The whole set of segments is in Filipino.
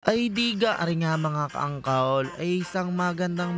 Ay di gaari nga mga kaangkaw, ay isang magandang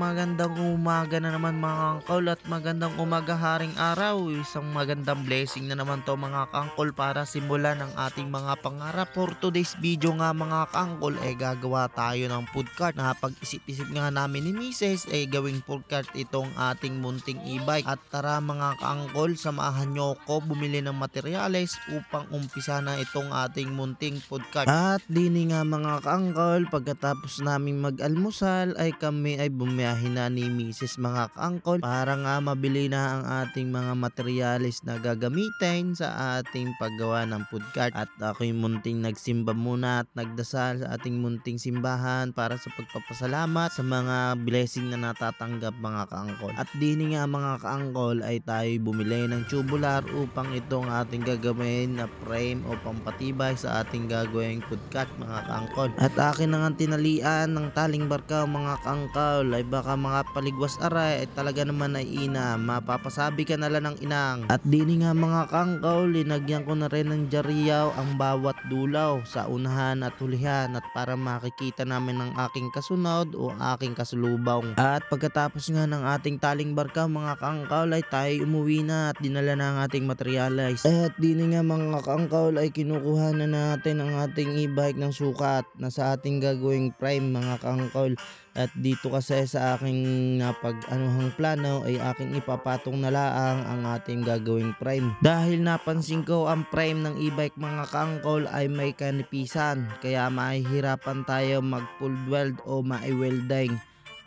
umaga na naman mga kaangkaw at magandang umaga haring araw. Isang magandang blessing na naman to mga kaangkol para simulan ang ating mga pangarap. For today's video nga mga kaangkol ay gagawa tayo ng food cart na pag-isip-isip nga namin ni Mrs. ay gawing food cart itong ating munting e-bike. At tara mga kaangkol, samahan nyo ko bumili ng materyales upang umpisa na itong ating munting food cart. At dini nga mga kaangkol, pagkatapos naming mag-almusal ay kami ay bumiyahe na ni Mrs. mga kaangkol para nga mabili na ang ating mga materyales na gagamitin sa ating paggawa ng food cart. At ako'y munting nagsimba muna at nagdasal sa ating munting simbahan para sa pagpapasalamat sa mga blessing na natatanggap mga kaangkol. At dini nga mga kaangkol ay tayo bumili ng tubular upang itong ating gagawin na frame o pampatibay sa ating gagawing food cart mga kaangkol. At akin na nga tinalian ng taling barkaw mga kaangkaw ay baka mga paligwas aray ay talaga naman ay ina, mapapasabi ka na lang ng inang. At dini nga mga kaangkaw, linagyan ko na rin ng jariyaw ang bawat dulaw sa unahan at hulihan at para makikita namin ang aking kasunod o aking kasulubong. At pagkatapos nga ng ating taling barkaw mga kaangkaw ay tayo umuwi na at dinala na ang ating materials. At dini nga mga kaangkaw ay kinukuha na natin ang ating e-bike ng sukat na sa ating gagawing prime mga kaangkol. At dito kasi sa aking napag-anuhang plano ay aking ipapatong na laang ang ating gagawing prime. Dahil napansin ko ang prime ng e-bike mga kaangkol ay may kanipisan, kaya mahihirapan tayo mag full weld o mai-welding.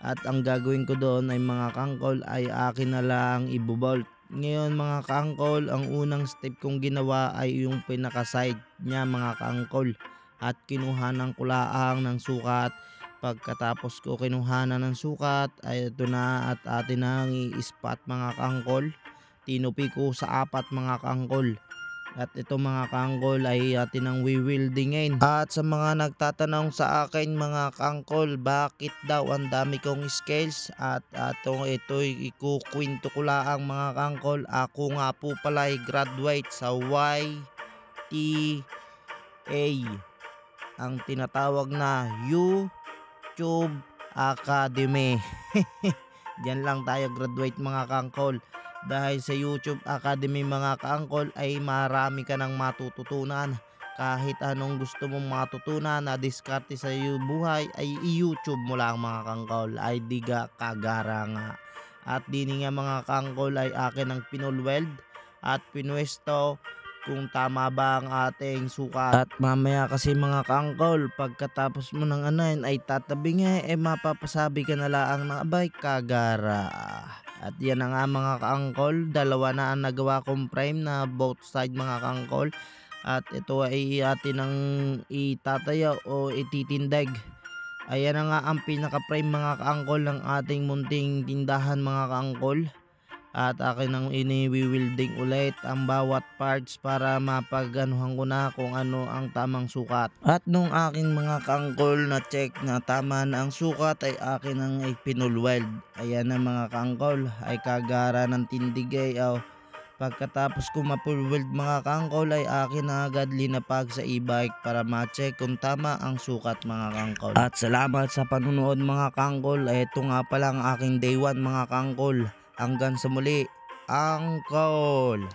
At ang gagawin ko doon ay mga kaangkol ay akin na lang ibobolt. Ngayon mga kaangkol, ang unang step kong ginawa ay yung pinaka side niya mga kaangkol. At kinuhanan ko laang ng sukat. Pagkatapos ko kinuhanan ng sukat ay ito na at atin nang i-spot mga kaangkol. Tinupi ko sa apat mga kaangkol. At ito mga kaangkol ay atin ang wiwildingin. At sa mga nagtatanong sa akin mga kaangkol, bakit daw ang dami kong scales? At ito'y ikukwento ko laang mga kaangkol. Ako nga po pala ay graduate sa YTA, ang tinatawag na YouTube Academy. Diyan lang tayo graduate mga kaangkol. Dahil sa YouTube Academy mga kaangkol ay marami ka nang matututunan. Kahit anong gusto mong matutunan na diskarte sa iyo buhay ay i-YouTube mo lang mga kaangkol, ay di ka kagara nga. At dini nga mga kaangkol ay akin ang pinulweld at pinwesto kung tama ba ang ating sukat. At mamaya kasi mga kaangkol, pagkatapos mo ng anayin ay tatabi nga mapapasabi ka na laang na abay kagara. At yan na nga mga kaangkol, dalawa na ang nagawa kong frame na both side mga kaangkol. At ito ay atin ang itatayo o ititindag. Ayan na nga ang pinaka frame mga kaangkol ng ating munting tindahan mga kaangkol. At akin ang ini-wielding ulit ang bawat parts para mapaganuhan ko na kung ano ang tamang sukat. At nung aking mga kaangkol na check na tama na ang sukat ay akin ang ipinulweld. Ayan na mga kaangkol, ay kagara ng tindigay. Pagkatapos ko mapulweld mga kaangkol ay akin na agad linapag sa e-bike para ma-check kung tama ang sukat mga kaangkol. At salamat sa panunood mga kaangkol. Ito nga pala ang aking day 1 mga kaangkol. Hanggang sa muli, Angkol!